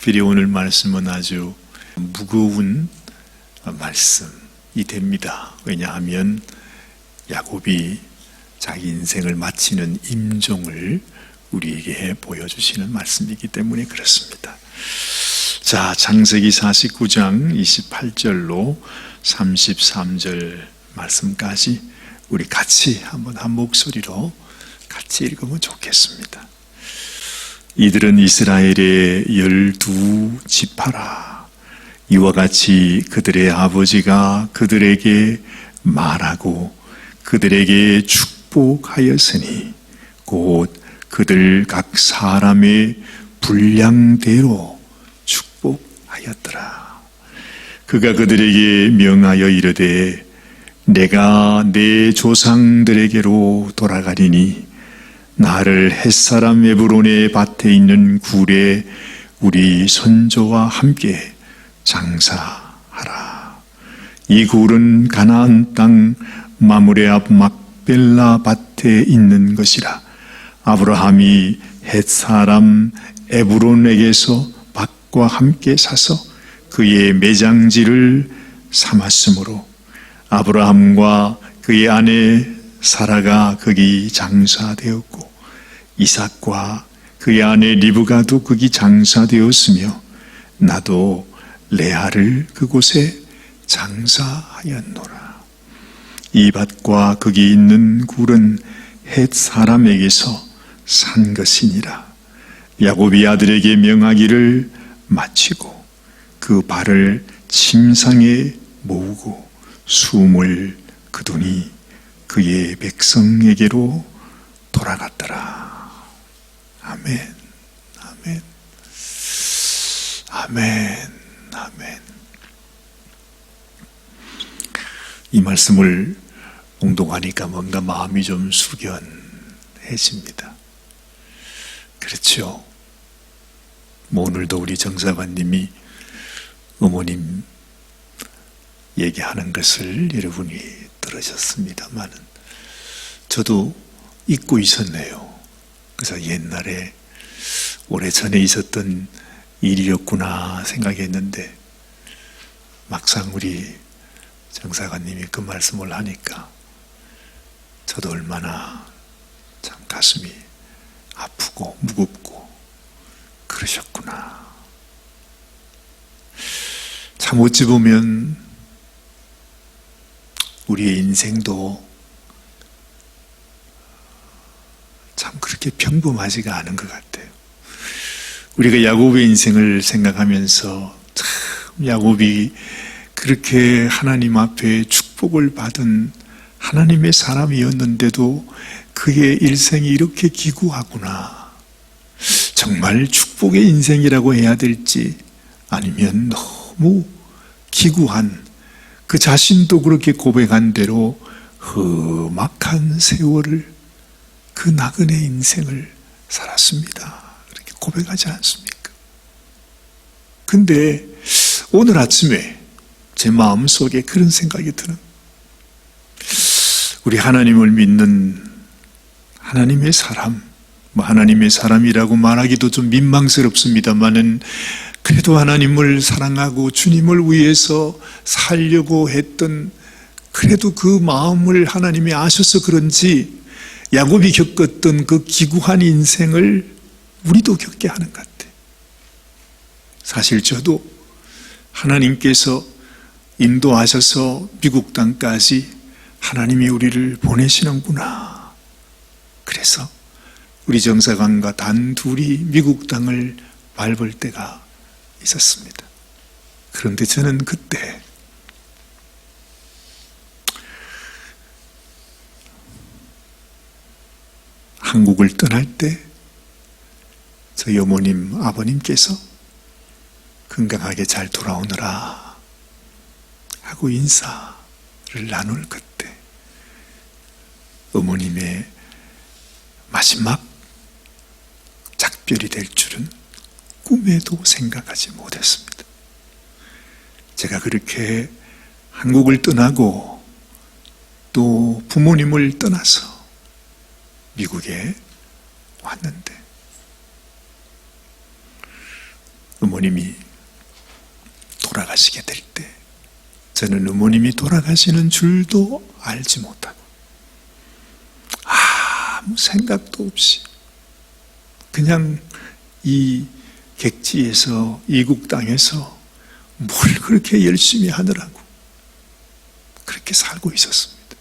특별히 오늘 말씀은 아주 무거운 말씀이 됩니다. 왜냐하면 야곱이 자기 인생을 마치는 임종을 우리에게 보여주시는 말씀이기 때문에 그렇습니다. 자, 창세기 49장 28절로 33절 말씀까지 우리 같이 한번 한 목소리로 같이 읽으면 좋겠습니다. 이들은 이스라엘의 12지파라. 이와 같이 그들의 아버지가 그들에게 말하고 그들에게 축복하였으니 곧 그들 각 사람의 분량대로 축복하였더라. 그가 그들에게 명하여 이르되 내가 내 조상들에게로 돌아가리니 나를 햇사람 에브론의 밭에 있는 굴에 우리 선조와 함께 장사하라. 이 굴은 가나안 땅 마므레 앞 막벨라 밭에 있는 것이라. 아브라함이 햇사람 에브론에게서 밭과 함께 사서 그의 매장지를 삼았으므로 아브라함과 그의 아내 사라가 거기 장사되었고 이삭과 그의 아내 리브가도 거기 장사되었으며 나도 레아를 그곳에 장사하였노라. 이 밭과 거기 있는 굴은 헷 사람에게서 산 것이니라. 야곱이 아들에게 명하기를 마치고 그 발을 침상에 모으고 숨을 거두니 그의 백성에게로 돌아갔더라. 아멘, 아멘, 아멘, 아멘. 이 말씀을 공독하니까 뭔가 마음이 좀 숙연해집니다. 그렇죠. 뭐 오늘도 우리 정사관님이 어머님 얘기하는 것을 여러분이 들으셨습니다만 저도 잊고 있었네요. 그래서 옛날에 오래전에 있었던 일이었구나 생각했는데 막상 우리 정사관님이 그 말씀을 하니까 저도 얼마나 참 가슴이 아프고 무겁고 그러셨구나. 참 어찌 보면 우리의 인생도 참 그렇게 평범하지가 않은 것 같아요. 우리가 야곱의 인생을 생각하면서 참 야곱이 그렇게 하나님 앞에 축복을 받은 하나님의 사람이었는데도 그의 일생이 이렇게 기구하구나. 정말 축복의 인생이라고 해야 될지 아니면 너무 기구한 그 자신도 그렇게 고백한 대로 험악한 세월을 그 나그네 인생을 살았습니다. 그렇게 고백하지 않습니까? 근데 오늘 아침에 제 마음속에 그런 생각이 드는 우리 하나님을 믿는 하나님의 사람, 하나님의 사람이라고 말하기도 좀 민망스럽습니다만은 그래도 하나님을 사랑하고 주님을 위해서 살려고 했던 그래도 그 마음을 하나님이 아셔서 그런지 야곱이 겪었던 그 기구한 인생을 우리도 겪게 하는 것 같아요. 사실 저도 하나님께서 인도하셔서 미국 땅까지 하나님이 우리를 보내시는구나. 그래서 우리 정사관과 단둘이 미국 땅을 밟을 때가 있었습니다. 그런데 저는 그때 한국을 떠날 때 저희 어머님, 아버님께서 건강하게 잘 돌아오느라 하고 인사를 나눌 그때 어머님의 마지막 작별이 될 줄은 꿈에도 생각하지 못했습니다. 제가 그렇게 한국을 떠나고 또 부모님을 떠나서 미국에 왔는데 어머님이 돌아가시게 될 때 저는 어머님이 돌아가시는 줄도 알지 못하고 아무 생각도 없이 그냥 이 객지에서 이국 땅에서 뭘 그렇게 열심히 하느라고 그렇게 살고 있었습니다.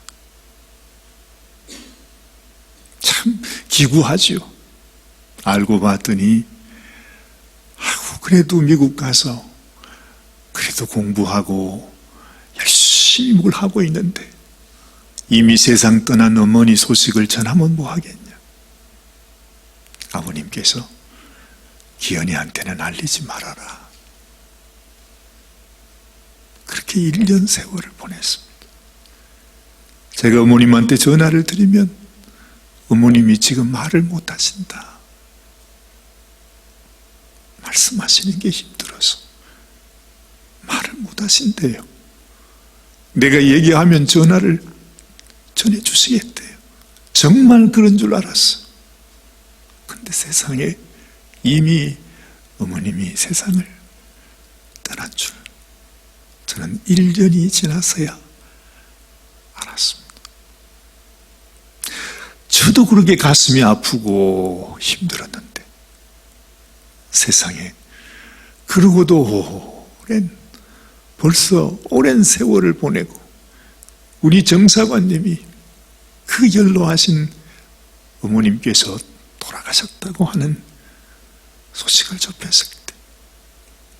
참 기구하죠. 알고 봤더니 그래도 미국 가서 그래도 공부하고 열심히 뭘 하고 있는데 이미 세상 떠난 어머니 소식을 전하면 뭐 하겠냐. 아버님께서 기현이한테는 알리지 말아라. 그렇게 1년 세월을 보냈습니다. 제가 어머님한테 전화를 드리면 어머님이 지금 말을 못 하신다. 말씀하시는 게 힘들어서 말을 못 하신대요. 내가 얘기하면 전화를 전해주시겠대요. 정말 그런 줄 알았어. 근데 세상에 이미 어머님이 세상을 떠난 줄 저는 1년이 지나서야 알았습니다. 저도 그렇게 가슴이 아프고 힘들었는데 세상에 그러고도 벌써 오랜 세월을 보내고 우리 정사관님이 그 연로하신 어머님께서 돌아가셨다고 하는 소식을 접했을 때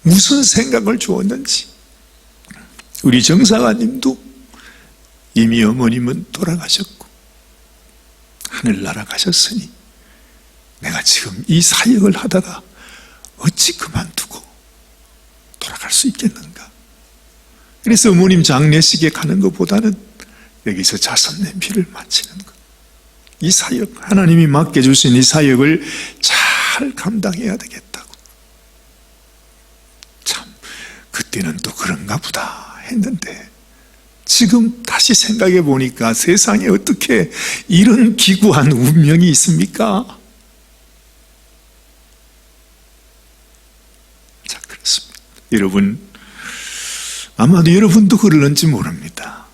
무슨 생각을 주었는지 우리 정사관님도 이미 어머님은 돌아가셨고 하늘나라 가셨으니 내가 지금 이 사역을 하다가 어찌 그만두고 돌아갈 수 있겠는가. 그래서 어머님 장례식에 가는 것보다는 여기서 자선 냄비를 마치는 것. 이 사역, 하나님이 맡겨주신 이 사역을 잘 감당해야 되겠다고. 참 그때는 또 그런가 보다 했는데 지금 다시 생각해 보니까 세상에 어떻게 이런 기구한 운명이 있습니까? 자, 그렇습니다. 여러분, 아마도 여러분도 그럴는지 모릅니다.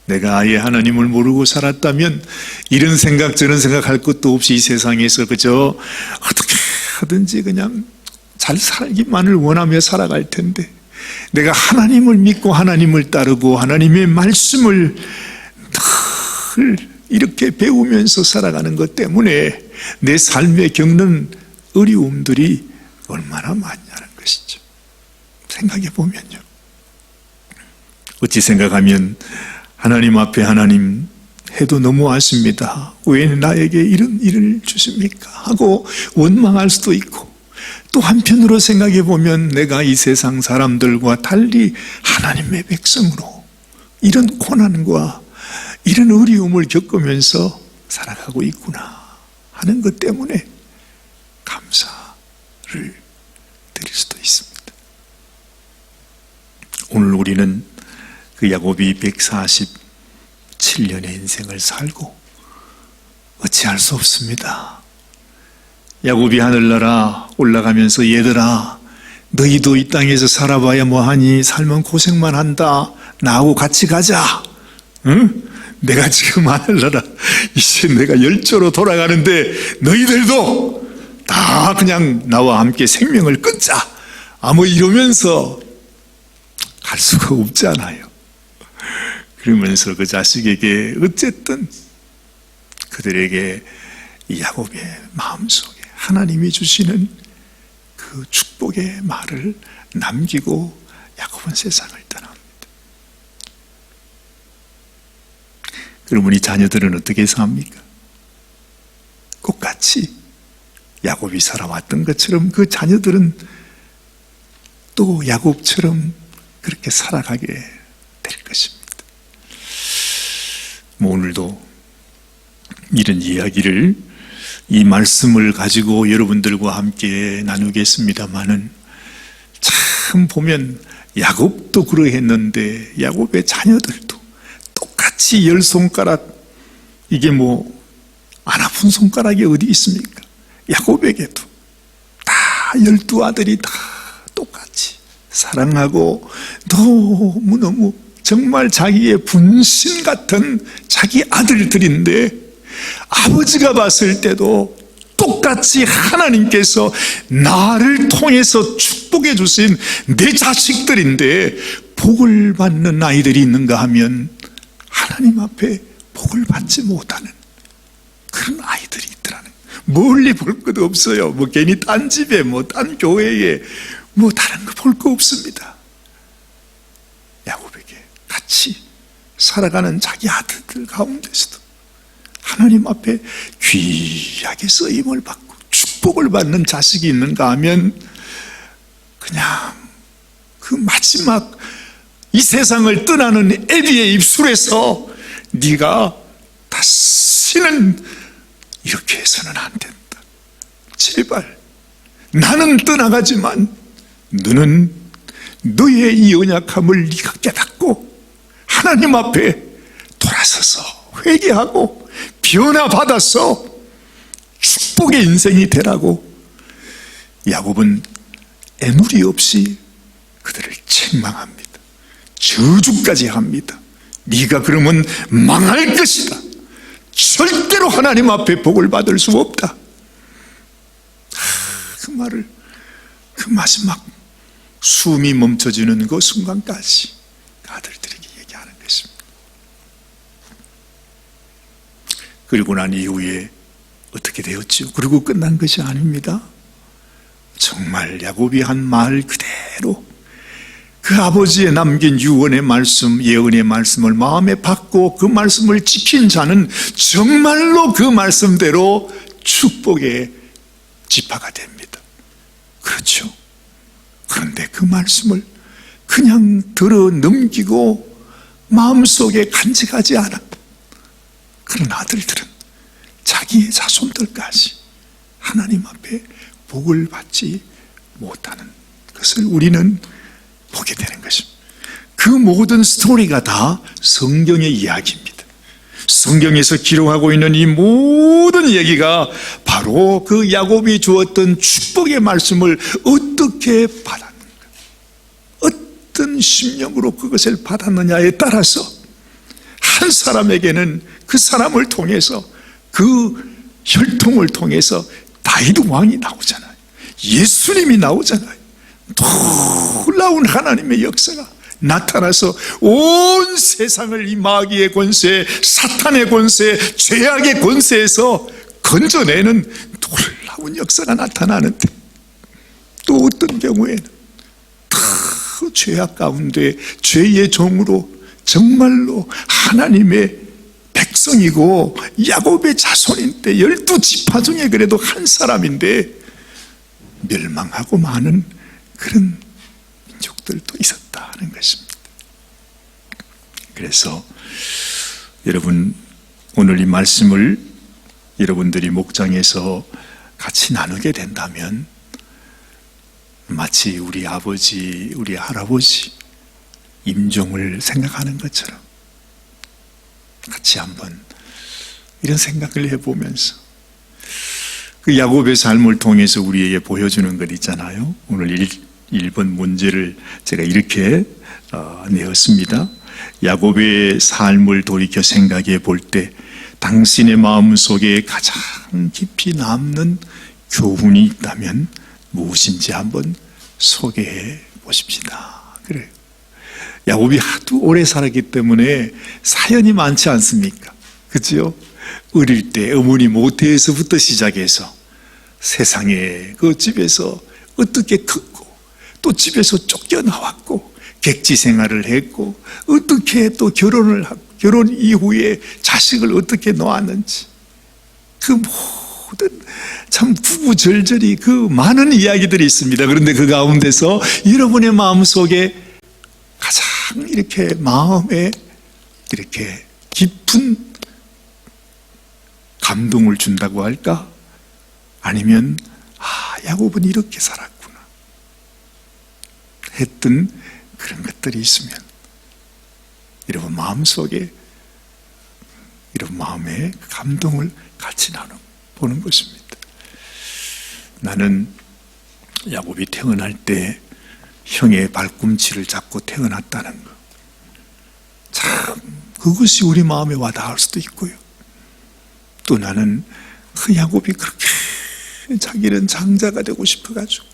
내가 아예 하나님을 모르고 살았다면 이런 생각 저런 생각할 것도 없이 이 세상에서 그저 어떻게 하든지 그냥 잘 살기만을 원하며 살아갈 텐데 내가 하나님을 믿고 하나님을 따르고 하나님의 말씀을 늘 이렇게 배우면서 살아가는 것 때문에 내 삶에 겪는 어려움들이 얼마나 많냐는 것이죠. 생각해 보면요. 어찌 생각하면 하나님 앞에 하나님 해도 너무 아쉽니다. 왜 나에게 이런 일을 주십니까? 하고 원망할 수도 있고 또 한편으로 생각해 보면 내가 이 세상 사람들과 달리 하나님의 백성으로 이런 고난과 이런 어려움을 겪으면서 살아가고 있구나 하는 것 때문에 감사를 드릴 수도 있습니다. 오늘 우리는 그 야곱이 147년의 인생을 살고 어찌할 수 없습니다. 야곱이 하늘나라 올라가면서 얘들아 너희도 이 땅에서 살아봐야 뭐하니 살면 고생만 한다. 나하고 같이 가자. 응? 내가 지금 하늘나라 이제 내가 열조로 돌아가는데 너희들도 다 그냥 나와 함께 생명을 끊자. 뭐 이러면서 갈 수가 없잖아요. 그러면서 그 자식에게 어쨌든 그들에게 야곱의 마음속에 하나님이 주시는 그 축복의 말을 남기고 야곱은 세상을 떠납니다. 그러면 이 자녀들은 어떻게 삽니까? 똑같이 야곱이 살아왔던 것처럼 그 자녀들은 또 야곱처럼 그렇게 살아가게 될 것입니다. 오늘도 이런 이야기를 이 말씀을 가지고 여러분들과 함께 나누겠습니다마는 참 보면 야곱도 그러했는데 야곱의 자녀들도 똑같이 10손가락 이게 안 아픈 손가락이 어디 있습니까? 야곱에게도 다 12 아들이 다 사랑하고 너무너무 정말 자기의 분신 같은 자기 아들들인데, 아버지가 봤을 때도 똑같이 하나님께서 나를 통해서 축복해 주신 내 자식들인데 복을 받는 아이들이 있는가 하면 하나님 앞에 복을 받지 못하는 그런 아이들이 있더라는 거예요. 멀리 볼 것도 없어요. 뭐 괜히 딴 집에 딴 교회에 다른 거 볼 거 없습니다. 야곱에게 같이 살아가는 자기 아들들 가운데서도 하나님 앞에 귀하게 쓰임을 받고 축복을 받는 자식이 있는가 하면 그냥 그 마지막 이 세상을 떠나는 애비의 입술에서 네가 다시는 이렇게 해서는 안 된다. 제발 나는 떠나가지만 너는 너의 이 연약함을 네가 깨닫고 하나님 앞에 돌아서서 회개하고 변화받아서 축복의 인생이 되라고 야곱은 애누리 없이 그들을 책망합니다. 저주까지 합니다. 네가 그러면 망할 것이다. 절대로 하나님 앞에 복을 받을 수 없다. 그 말을 그 마지막 숨이 멈춰지는 그 순간까지 아들들에게 얘기하는 것입니다. 그리고 난 이후에 어떻게 되었죠? 그리고 끝난 것이 아닙니다. 정말 야곱이 한 말 그대로 그 아버지의 남긴 유언의 말씀, 예언의 말씀을 마음에 받고 그 말씀을 지킨 자는 정말로 그 말씀대로 축복의 지파가 됩니다. 그렇죠. 그런데 그 말씀을 그냥 들어 넘기고 마음속에 간직하지 않은 그런 아들들은 자기의 자손들까지 하나님 앞에 복을 받지 못하는 것을 우리는 보게 되는 것입니다. 그 모든 스토리가 다 성경의 이야기입니다. 성경에서 기록하고 있는 이 모든 얘기가 바로 그 야곱이 주었던 축복의 말씀을 어떻게 받았는가, 어떤 심령으로 그것을 받았느냐에 따라서 한 사람에게는 그 사람을 통해서, 그 혈통을 통해서 다윗 왕이 나오잖아요. 예수님이 나오잖아요. 놀라운 하나님의 역사가 나타나서 온 세상을 이 마귀의 권세, 사탄의 권세, 죄악의 권세에서 건져내는 놀라운 역사가 나타나는데, 또 어떤 경우에는 그 죄악 가운데 죄의 종으로 정말로 하나님의 백성이고 야곱의 자손인데 12지파 중에 그래도 한 사람인데 멸망하고 마는 그런 민족들도 있었다는 것입니다. 그래서 여러분, 오늘 이 말씀을 여러분들이 목장에서 같이 나누게 된다면 마치 우리 아버지, 우리 할아버지 임종을 생각하는 것처럼 같이 한번 이런 생각을 해보면서 그 야곱의 삶을 통해서 우리에게 보여주는 것 있잖아요. 오늘 1번 문제를 제가 이렇게 내었습니다. 야곱의 삶을 돌이켜 생각해 볼 때 당신의 마음속에 가장 깊이 남는 교훈이 있다면 무엇인지 한번 소개해 보십시다. 그래요. 야곱이 하도 오래 살았기 때문에 사연이 많지 않습니까? 그렇죠? 어릴 때 어머니 모태에서부터 시작해서 세상에 그 집에서 어떻게 컸고, 또 집에서 쫓겨나왔고, 객지 생활을 했고, 어떻게 또 결혼을 하고, 결혼 이후에 자식을 어떻게 놓았는지, 그 모든 참 구구절절이 그 많은 이야기들이 있습니다. 그런데 그 가운데서 여러분의 마음속에 가장 이렇게 마음에 이렇게 깊은 감동을 준다고 할까? 아니면 야곱은 이렇게 살았구나 했던 그런 것들이 있으면 여러분 마음속에, 여러분 마음에 그 감동을 같이 나눠보는 것입니다. 나는 야곱이 태어날 때 형의 발꿈치를 잡고 태어났다는 것. 참 그것이 우리 마음에 와닿을 수도 있고요. 또 나는 그 야곱이 그렇게 자기는 장자가 되고 싶어가지고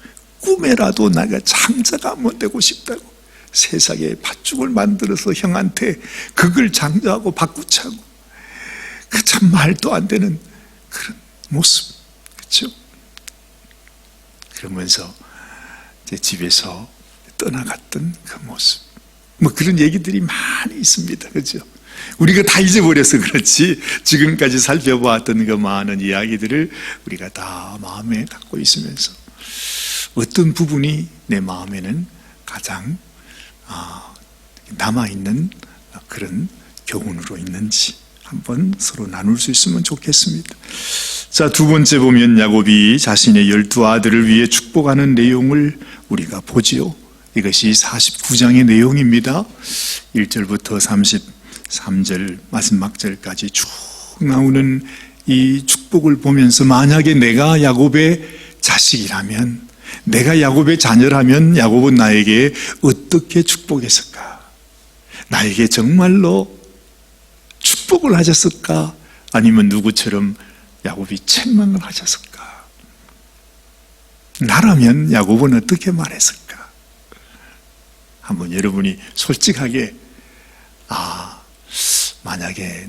꿈에라도 내가 장자가 한번 되고 싶다고 세상에 팥죽을 만들어서 형한테 그걸 장자하고 바꾸자고, 그 참 말도 안 되는 그런 모습, 그렇죠? 그러면서 제 집에서 떠나갔던 그 모습, 뭐 그런 얘기들이 많이 있습니다, 그렇죠? 우리가 다 잊어버려서 그렇지 지금까지 살펴보았던 그 많은 이야기들을 우리가 다 마음에 갖고 있으면서 어떤 부분이 내 마음에는 가장 남아있는 그런 교훈으로 있는지 한번 서로 나눌 수 있으면 좋겠습니다. 자, 두 번째 보면 야곱이 자신의 12아들을 위해 축복하는 내용을 우리가 보지요. 이것이 49장의 내용입니다. 1절부터 33절 마지막 절까지 쭉 나오는 이 축복을 보면서 만약에 내가 야곱의 자식이라면, 내가 야곱의 자녀라면 야곱은 나에게 어떻게 축복했을까? 나에게 정말로 축복을 하셨을까? 아니면 누구처럼 야곱이 책망을 하셨을까? 나라면 야곱은 어떻게 말했을까? 한번 여러분이 솔직하게 만약에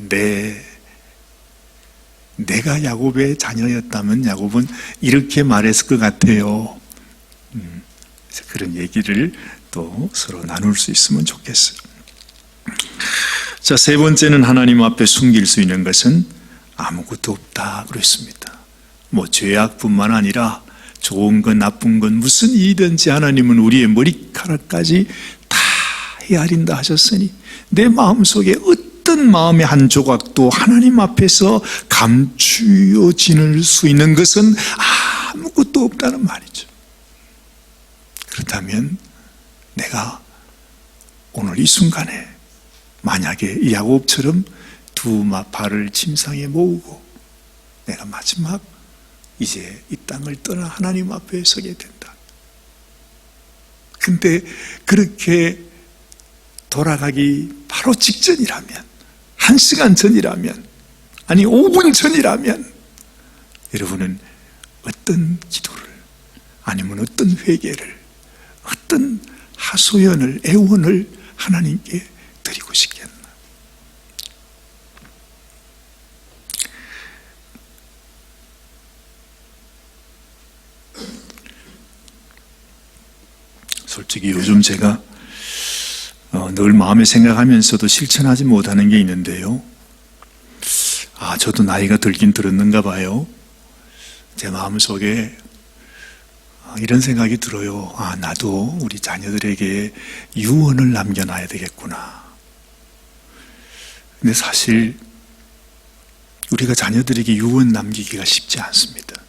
내가 야곱의 자녀였다면 야곱은 이렇게 말했을 것 같아요. 그런 얘기를 또 서로 나눌 수 있으면 좋겠어요. 자, 세 번째는 하나님 앞에 숨길 수 있는 것은 아무것도 없다 그랬습니다. 뭐 죄악뿐만 아니라 좋은 건 나쁜 건 무슨 일이든지 하나님은 우리의 머리카락까지 다 헤아린다 하셨으니 내 마음속에 어떤 마음의 한 조각도 하나님 앞에서 감추어질 수 있는 것은 아무것도 없다는 말이죠. 그렇다면 내가 오늘 이 순간에 만약에 이 야곱처럼 두 발을 침상에 모으고 내가 마지막 이제 이 땅을 떠나 하나님 앞에 서게 된다. 근데 그렇게 돌아가기 바로 직전이라면, 1시간 전이라면, 아니 5분 전이라면 여러분은 어떤 기도를, 아니면 어떤 회개를, 어떤 하소연을, 애원을 하나님께 드리고 싶겠나? 솔직히 요즘 제가 늘 마음에 생각하면서도 실천하지 못하는 게 있는데요. 저도 나이가 들긴 들었는가 봐요. 제 마음속에 이런 생각이 들어요. 나도 우리 자녀들에게 유언을 남겨놔야 되겠구나. 근데 사실 우리가 자녀들에게 유언 남기기가 쉽지 않습니다.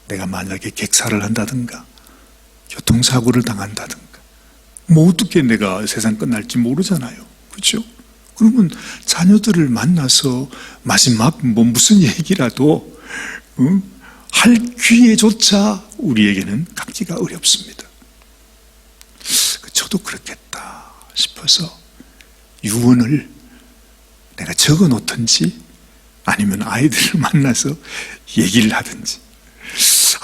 내가 만약에 객사를 한다든가 교통사고를 당한다든가 뭐 어떻게 내가 세상 끝날지 모르잖아요. 그렇죠? 그러면 자녀들을 만나서 마지막 무슨 얘기라도 할 기회조차 우리에게는 갖기가 어렵습니다. 저도 그렇겠다 싶어서 유언을 내가 적어 놓든지 아니면 아이들을 만나서 얘기를 하든지.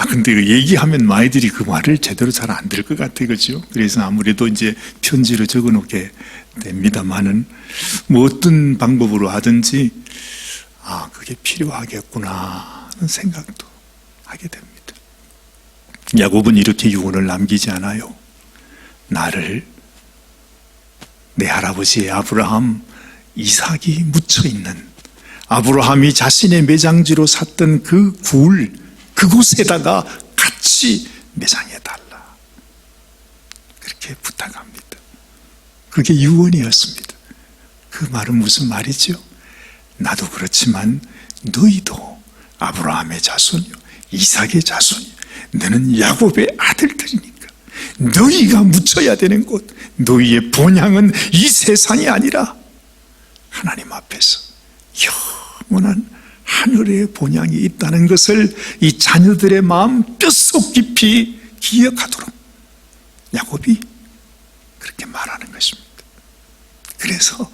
근데 얘기하면 아이들이 그 말을 제대로 잘 안 들을 것 같아요. 그죠? 그래서 아무래도 이제 편지로 적어 놓게 됩니다만은 뭐 어떤 방법으로 하든지 그게 필요하겠구나 하는 생각도 하게 됩니다. 야곱은 이렇게 유언을 남기지 않아요. 나를 내 할아버지의 아브라함, 이삭이 묻혀있는, 아브라함이 자신의 매장지로 샀던 그 굴, 그곳에다가 같이 매장해달라, 그렇게 부탁합니다. 그게 유언이었습니다. 그 말은 무슨 말이죠? 나도 그렇지만 너희도 아브라함의 자손이요 이삭의 자손이요 너는 야곱의 아들들이니까 너희가 묻혀야 되는 곳, 너희의 본향은 이 세상이 아니라 하나님 앞에서 영원한 하늘의 본향이 있다는 것을 이 자녀들의 마음 뼛속 깊이 기억하도록 야곱이 그렇게 말하는 것입니다. 그래서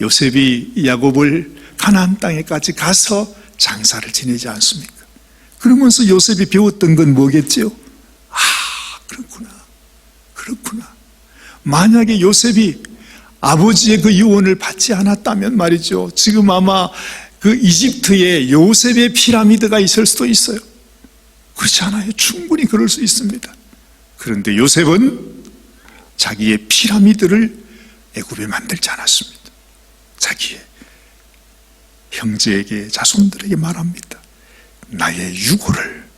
요셉이 야곱을 가나안 땅에까지 가서 장사를 지내지 않습니까? 그러면서 요셉이 배웠던 건 뭐겠지요? 그렇구나. 만약에 요셉이 아버지의 그 유언을 받지 않았다면 말이죠, 지금 아마 그 이집트에 요셉의 피라미드가 있을 수도 있어요. 그렇지 않아요? 충분히 그럴 수 있습니다. 그런데 요셉은 자기의 피라미드를 애굽에 만들지 않았습니다. 자기의 형제에게, 자손들에게 말합니다. 나의 유골을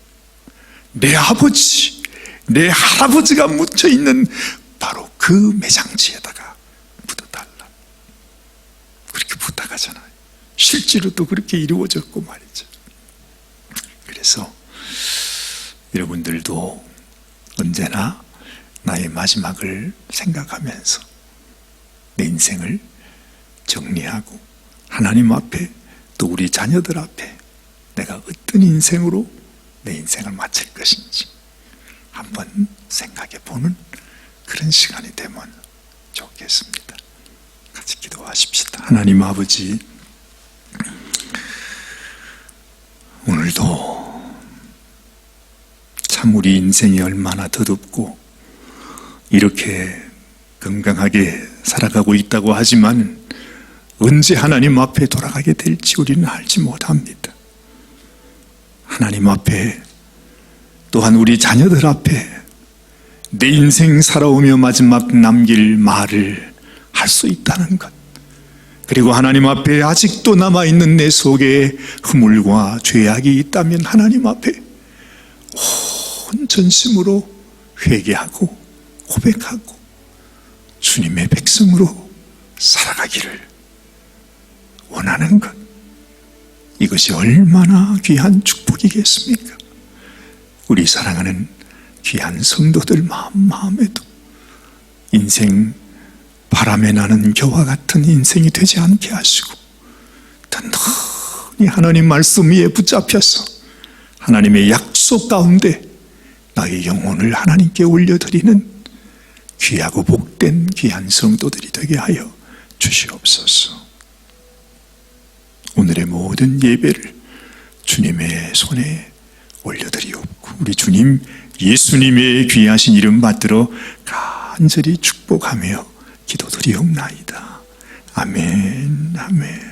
내 아버지, 내 할아버지가 묻혀있는 바로 그 매장지에다가 묻어달라. 그렇게 부탁하잖아요. 실제로도 그렇게 이루어졌고 말이죠. 그래서 여러분들도 언제나 나의 마지막을 생각하면서 내 인생을 정리하고 하나님 앞에, 또 우리 자녀들 앞에 내가 어떤 인생으로 내 인생을 마칠 것인지 한번 생각해 보는 그런 시간이 되면 좋겠습니다. 같이 기도하십시다. 하나님 아버지, 오늘도 참 우리 인생이 얼마나 더덥고 이렇게 건강하게 살아가고 있다고 하지만 언제 하나님 앞에 돌아가게 될지 우리는 알지 못합니다. 하나님 앞에, 또한 우리 자녀들 앞에 내 인생 살아오며 마지막 남길 말을 할 수 있다는 것, 그리고 하나님 앞에 아직도 남아있는 내 속에 허물과 죄악이 있다면 하나님 앞에 온 전심으로 회개하고 고백하고 주님의 백성으로 살아가기를 원하는 것, 이것이 얼마나 귀한 축복이겠습니까? 우리 사랑하는 귀한 성도들 마음에도 인생 바람에 나는 겨와 같은 인생이 되지 않게 하시고 단단히 하나님 말씀 위에 붙잡혀서 하나님의 약속 가운데 나의 영혼을 하나님께 올려드리는 귀하고 복된 귀한 성도들이 되게 하여 주시옵소서. 오늘의 모든 예배를 주님의 손에 올려드리옵고 우리 주님 예수님의 귀하신 이름 받들어 간절히 축복하며 기도드리옵나이다. 아멘, 아멘.